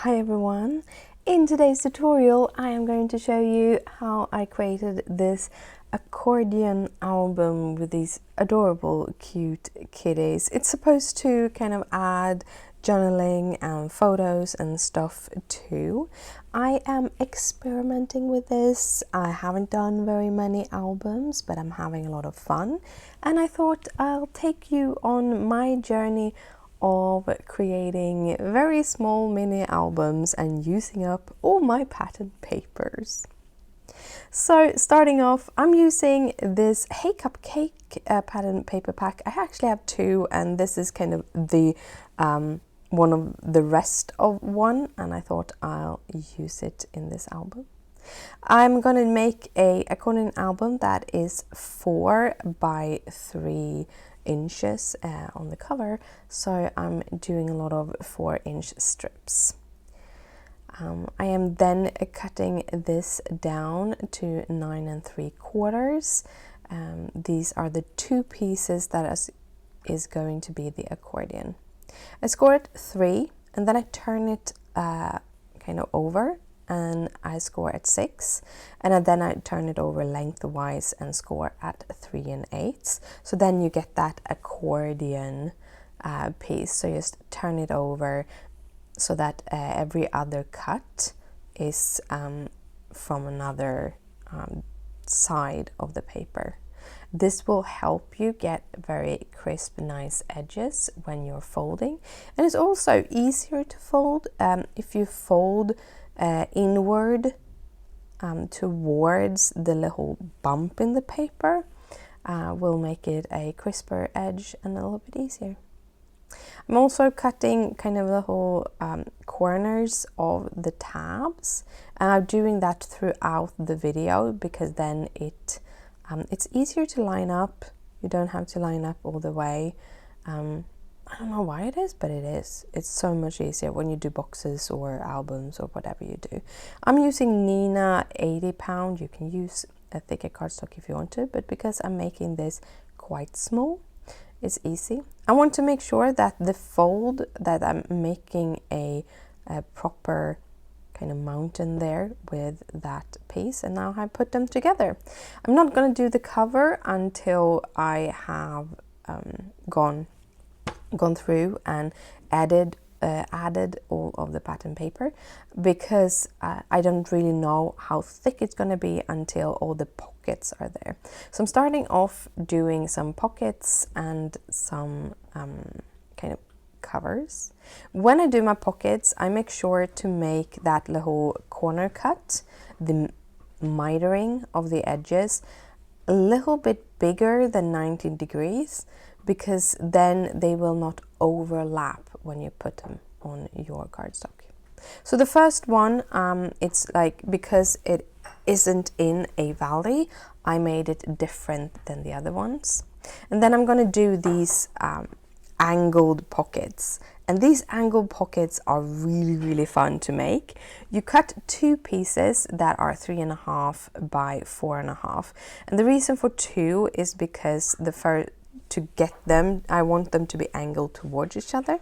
Hi everyone! In today's tutorial I am going to show you how I created this accordion album with these adorable cute kitties. It's supposed to kind of add journaling and photos and stuff too. I am experimenting with this. I haven't done very many albums, but I'm having a lot of fun, and I thought I'll take you on my journey of creating very small mini albums and using up all my pattern papers. So starting off, I'm using this Hey Cupcake pattern paper pack. I actually have two, and this is kind of the one of the rest of one, and I thought I'll use it in this album. I'm gonna make a accordion album that is 4 by 3 inches on the cover, so I'm doing a lot of 4-inch strips. I am then cutting this down to 9 3/4. These are the 2 pieces that is going to be the accordion. I score it 3, and then I turn it kind of over, and I score at 6, and then I turn it over lengthwise and score at 3 8/8. So then you get that accordion piece. So just turn it over so that every other cut is from another side of the paper. This will help you get very crisp, nice edges when you're folding, and it's also easier to fold if you fold inward towards the little bump in the paper. Will make it a crisper edge and a little bit easier. I'm also cutting kind of the whole corners of the tabs, and I'm doing that throughout the video because then it's easier to line up. You don't have to line up all the way. I don't know why it is, but it is. It's so much easier when you do boxes or albums or whatever you do. I'm using Neenah 80 lb. You can use a thicker cardstock if you want to, but because I'm making this quite small, it's easy. I want to make sure that the fold, that I'm making a proper kind of mountain there with that piece, and now I put them together. I'm not going to do the cover until I have gone through and added all of the pattern paper, because I don't really know how thick it's going to be until all the pockets are there. So I'm starting off doing some pockets and some kind of covers. When I do my pockets, I make sure to make that little corner cut, the mitering of the edges, a little bit bigger than 90 degrees, because then they will not overlap when you put them on your cardstock. So the first one, it's like, because it isn't in a valley, I made it different than the other ones. And then I'm going to do these angled pockets. And these angled pockets are really fun to make. You cut 2 pieces that are 3.5 by 4.5. And the reason for 2 is because to get them, I want them to be angled towards each other.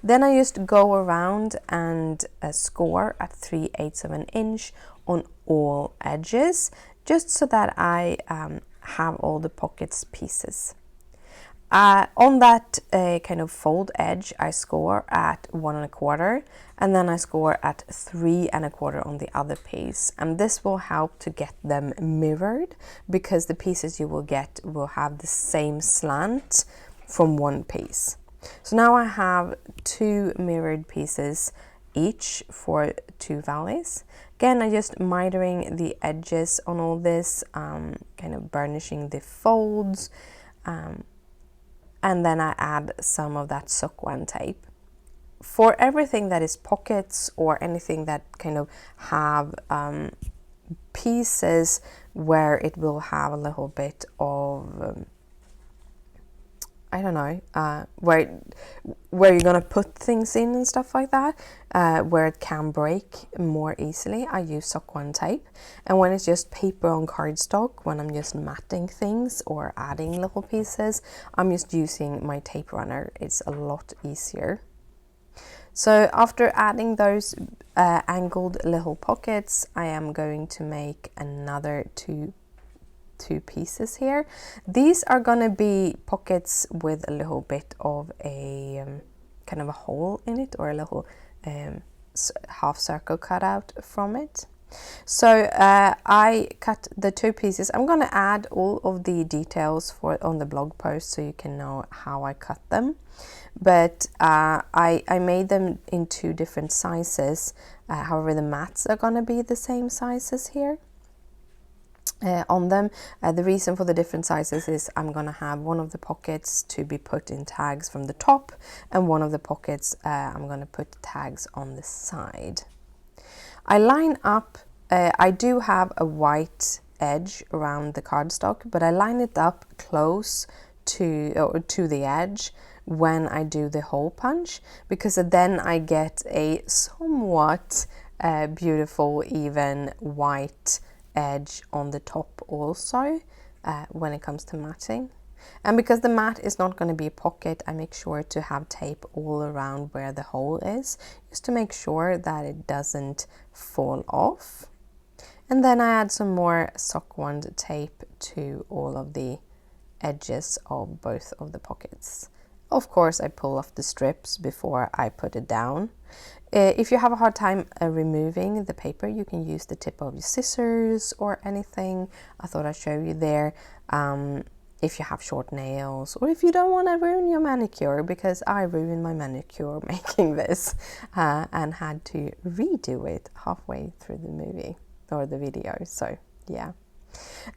Then I just go around and score at 3/8 of an inch on all edges, just so that I have all the pockets pieces. On that kind of fold edge, I score at 1 1/4, and then I score at 3 1/4 on the other piece. And this will help to get them mirrored, because the pieces you will get will have the same slant from one piece. So now I have 2 mirrored pieces each for 2 valleys. Again, I just mitering the edges on all this, kind of burnishing the folds. And then I add some of that Sookwang tape. For everything that is pockets or anything that kind of have pieces where it will have a little bit of, I don't know, where you're gonna put things in and stuff like that, where it can break more easily, I use Sookwang tape. And when it's just paper on cardstock, when I'm just matting things or adding little pieces, I'm just using my tape runner. It's a lot easier. So after adding those angled little pockets, I am going to make another two pieces here. These are gonna be pockets with a little bit of a kind of a hole in it, or a little half circle cut out from it. So I cut the two pieces. I'm gonna add all of the details on the blog post so you can know how I cut them. But I made them in two different sizes. However, the mats are gonna be the same sizes here. On them. The reason for the different sizes is I'm gonna have one of the pockets to be put in tags from the top, and one of the pockets I'm gonna put tags on the side. I line up, I do have a white edge around the cardstock, but I line it up close to the edge when I do the hole punch, because then I get a somewhat beautiful even white edge on the top also when it comes to matting. And because the mat is not going to be a pocket, I make sure to have tape all around where the hole is, just to make sure that it doesn't fall off. And then I add some more Sookwang Tape to all of the edges of both of the pockets. Of course, I pull off the strips before I put it down. If you have a hard time removing the paper, you can use the tip of your scissors or anything. I thought I'd show you there. If you have short nails, or if you don't want to ruin your manicure, because I ruined my manicure making this and had to redo it halfway through the movie or the video. So yeah.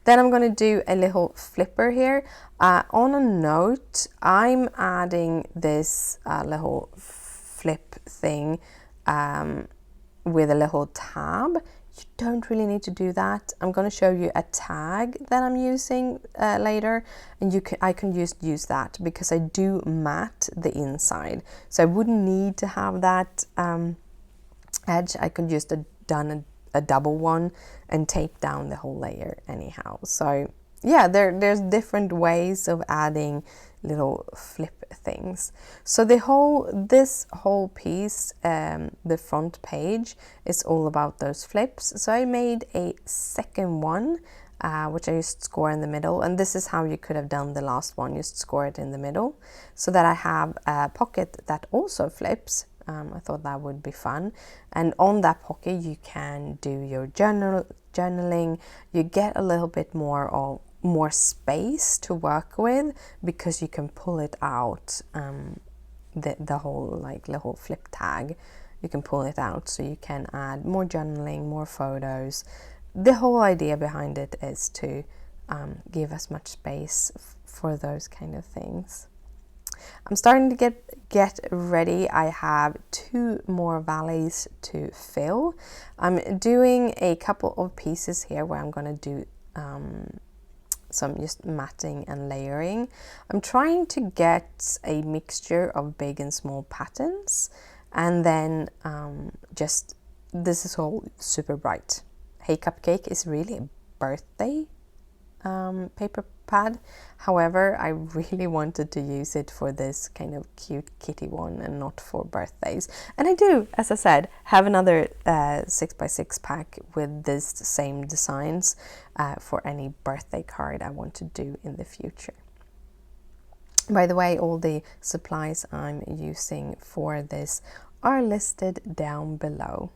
Then I'm going to do a little flipper here. On a note, I'm adding this little flip thing with a little tab. You don't really need to do that. I'm going to show you a tag that I'm using later, and I can just use that because I do mat the inside. So I wouldn't need to have that edge. I could just have done a double one and tape down the whole layer anyhow. So yeah, there's different ways of adding little flip things. So this whole piece, the front page, is all about those flips. So I made a second one, which I just score in the middle, and this is how you could have done the last one, just score it in the middle, so that I have a pocket that also flips. I thought that would be fun, and on that pocket you can do your journaling. You get a little bit more space to work with, because you can pull it out, the whole like little flip tag, you can pull it out, so you can add more journaling, more photos. The whole idea behind it is to give as much space for those kind of things. I'm starting to get ready. I have 2 more valleys to fill. I'm doing a couple of pieces here where I'm going to do some just matting and layering. I'm trying to get a mixture of big and small patterns, and then this is all super bright. Hey Cupcake is really a birthday paper pad. However, I really wanted to use it for this kind of cute kitty one and not for birthdays. And I do, as I said, have another 6x6 pack with this same designs for any birthday card I want to do in the future. By the way, all the supplies I'm using for this are listed down below.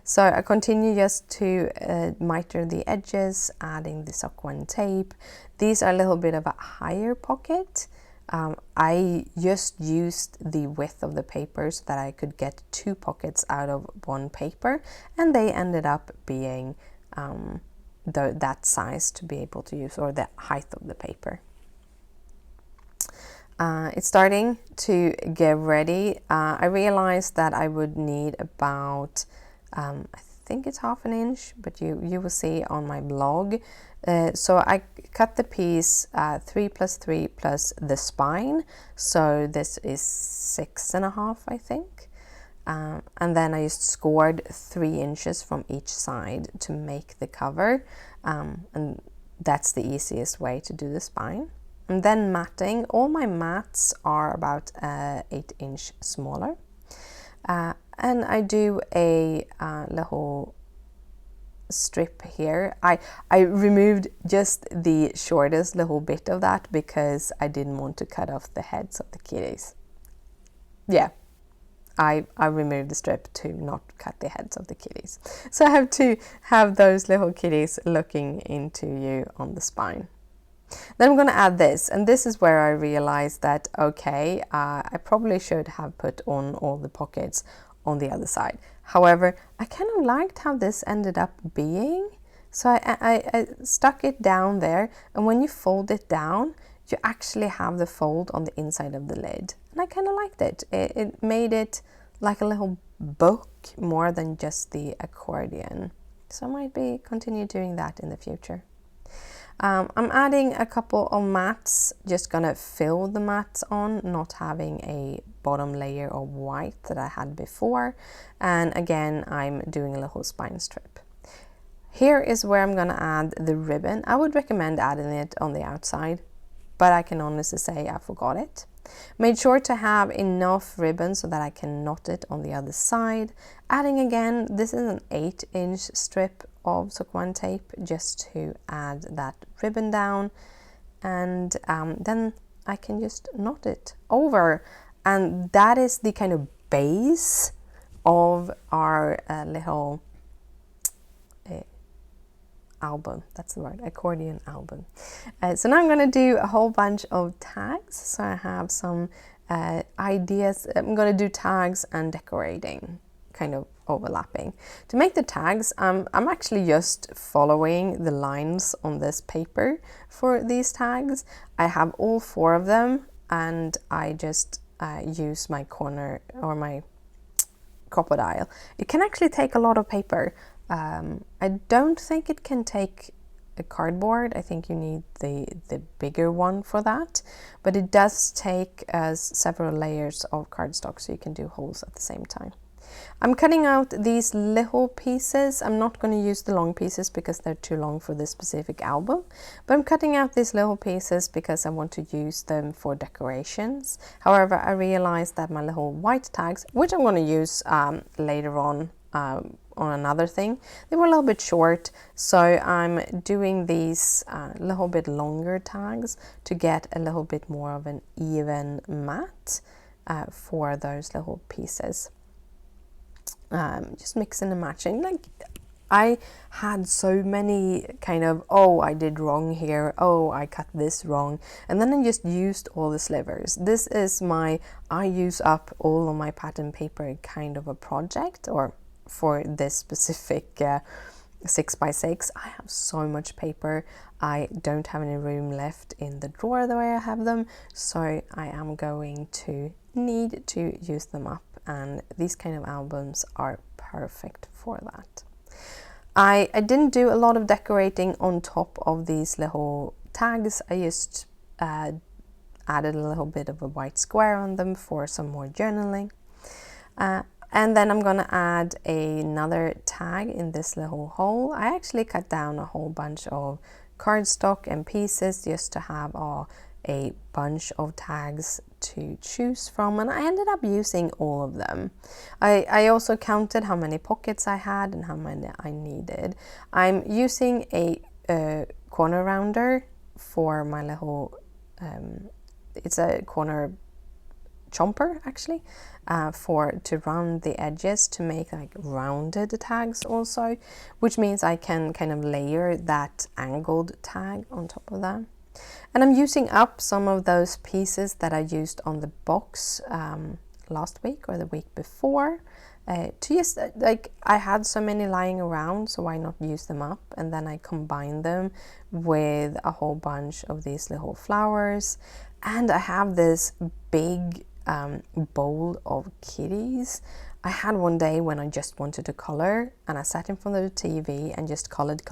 So I continue just to miter the edges, adding the Sookwang Tape. These are a little bit of a higher pocket. I just used the width of the paper so that I could get 2 pockets out of one paper, and they ended up being that size to be able to use, or the height of the paper. It's starting to get ready. I realized that I would need about I think it's 1/2 inch, but you will see on my blog. So I cut the piece 3 + 3 plus the spine, so this is 6.5, I think. And then I just scored 3 inches from each side to make the cover, and that's the easiest way to do the spine. And then matting. All my mats are about 8 inch smaller. And I do a little strip here. I removed just the shortest little bit of that because I didn't want to cut off the heads of the kitties. Yeah, I removed the strip to not cut the heads of the kitties. So I have to have those little kitties looking into you on the spine. Then I'm going to add this, and this is where I realized that, okay, I probably should have put on all the pockets on the other side. However, I kind of liked how this ended up being, so I stuck it down there, and when you fold it down, you actually have the fold on the inside of the lid, and I kind of liked it. It made it like a little book more than just the accordion, so I might continue doing that in the future. I'm adding a couple of mats, just gonna fill the mats on, not having a bottom layer of white that I had before. And again, I'm doing a little spine strip. Here is where I'm gonna add the ribbon. I would recommend adding it on the outside, but I can honestly say I forgot it. Made sure to have enough ribbon so that I can knot it on the other side. Adding again, this is an 8-inch strip of Sookwang Tape just to add that ribbon down, and then I can just knot it over, and that is the kind of base of our little album. That's the word, accordion album. So now I'm going to do a whole bunch of tags. So I have some ideas. I'm going to do tags and decorating, kind of overlapping. To make the tags, I'm actually just following the lines on this paper for these tags. I have all 4 of them, and I just use my corner or my Crop-a-dile. It can actually take a lot of paper. I don't think it can take a cardboard. I think you need the bigger one for that, but it does take several layers of cardstock, so you can do holes at the same time. I'm cutting out these little pieces. I'm not going to use the long pieces because they're too long for this specific album, but I'm cutting out these little pieces because I want to use them for decorations. However, I realized that my little white tags, which I'm going to use later on another thing, they were a little bit short, so I'm doing these little bit longer tags to get a little bit more of an even mat for those little pieces. Just mixing and matching. Like, I had so many kind of, oh, I did wrong here, oh, I cut this wrong, and then I just used all the slivers. This is my I use up all of my pattern paper kind of a project, or for this specific 6x6. I have so much paper. I don't have any room left in the drawer the way I have them, so I am going to need to use them up, and these kind of albums are perfect for that. I didn't do a lot of decorating on top of these little tags. I just added a little bit of a white square on them for some more journaling. And then I'm gonna add another tag in this little hole. I actually cut down a whole bunch of cardstock and pieces just to have a bunch of tags to choose from, and I ended up using all of them. I also counted how many pockets I had and how many I needed. I'm using a corner rounder for my little, it's a corner chopper actually, to round the edges to make like rounded tags also, which means I can kind of layer that angled tag on top of that. And I'm using up some of those pieces that I used on the box last week or the week before, to just like, I had so many lying around, so why not use them up? And then I combine them with a whole bunch of these little flowers, and I have this big bowl of kitties. I had one day when I just wanted to color, and I sat in front of the TV and just colored,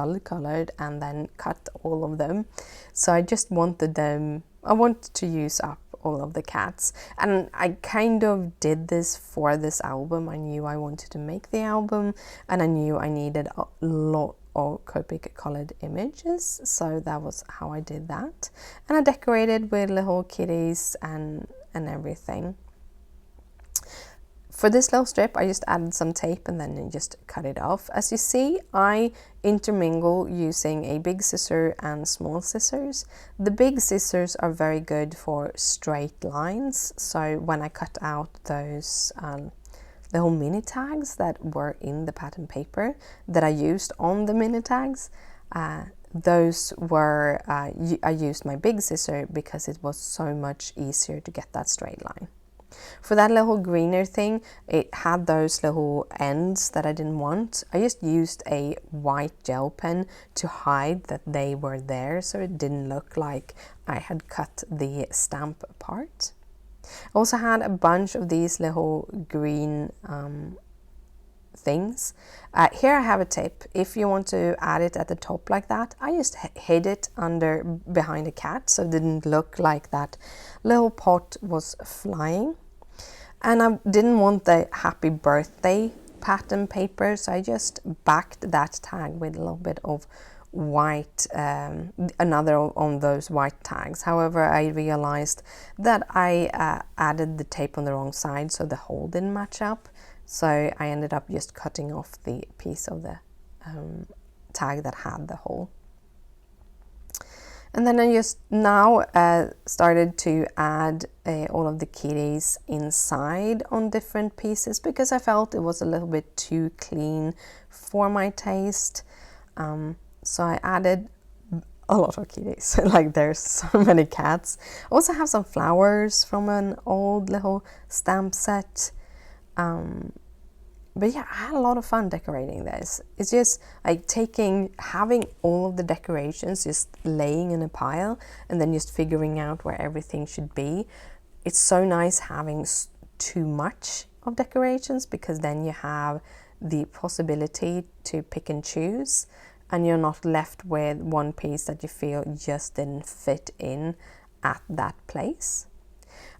and then cut all of them. So I just wanted them, I wanted to use up all of the cats, and I kind of did this for this album. I knew I wanted to make the album, and I knew I needed a lot of Cupcake colored images, so that was how I did that. And I decorated with little kitties and everything. For this little strip, I just added some tape and then just cut it off. As you see, I intermingle using a big scissor and small scissors. The big scissors are very good for straight lines, so when I cut out those little mini tags that were in the pattern paper that I used on the mini tags, those were, I used my big scissor because it was so much easier to get that straight line. For that little greener thing, it had those little ends that I didn't want. I just used a white gel pen to hide that they were there, so it didn't look like I had cut the stamp apart. I also had a bunch of these little green things. Here I have a tip. If you want to add it at the top like that, I just hid it behind a cat, so it didn't look like that little pot was flying. And I didn't want the happy birthday pattern paper, so I just backed that tag with a little bit of white, another on those white tags. However, I realized that I added the tape on the wrong side, so the hole didn't match up. So I ended up just cutting off the piece of the tag that had the hole. And then I just now started to add all of the kitties inside on different pieces because I felt it was a little bit too clean for my taste. So I added a lot of kitties, like there's so many cats. I also have some flowers from an old little stamp set. But yeah, I had a lot of fun decorating this. It's just like having all of the decorations just laying in a pile and then just figuring out where everything should be. It's so nice having too much of decorations because then you have the possibility to pick and choose and you're not left with one piece that you feel just didn't fit in at that place.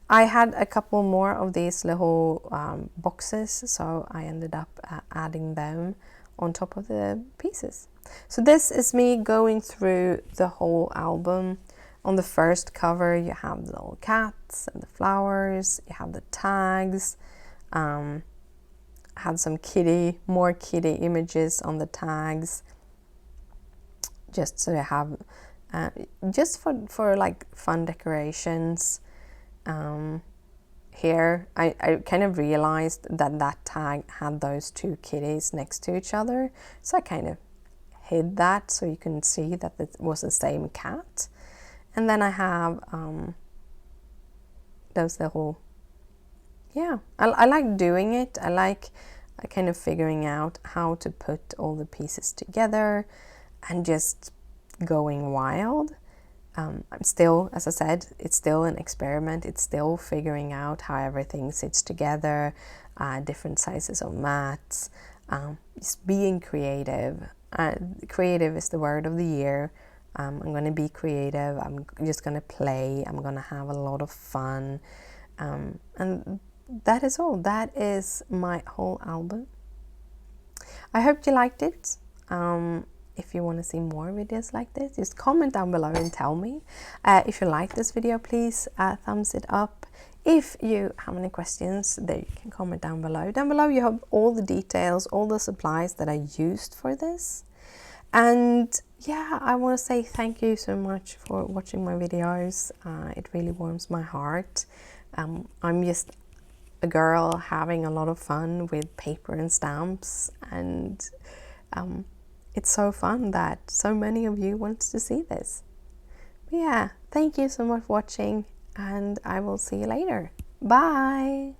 I had a couple more of these little boxes, so I ended up adding them on top of the pieces. So this is me going through the whole album. On the first cover you have the little cats and the flowers, you have the tags, I had some more kitty images on the tags, just so you have, just for like fun decorations. Here I kind of realized that tag had those two kitties next to each other, so I kind of hid that so you can see that it was the same cat. And then I have those little, yeah, I like doing it. I like kind of figuring out how to put all the pieces together and just going wild. I'm still, as I said, it's still an experiment. It's still figuring out how everything sits together, different sizes of mats, just being creative. Creative is the word of the year. I'm going to be creative. I'm just going to play. I'm going to have a lot of fun. And that is all. That is my whole album. I hope you liked it. If you want to see more videos like this, just comment down below and tell me. If you like this video, please thumbs it up. If you have any questions, then you can comment down below. Down below you have all the details, all the supplies that I used for this. And yeah, I want to say thank you so much for watching my videos. It really warms my heart. I'm just a girl having a lot of fun with paper and stamps, and it's so fun that so many of you want to see this. But yeah, thank you so much for watching, and I will see you later. Bye!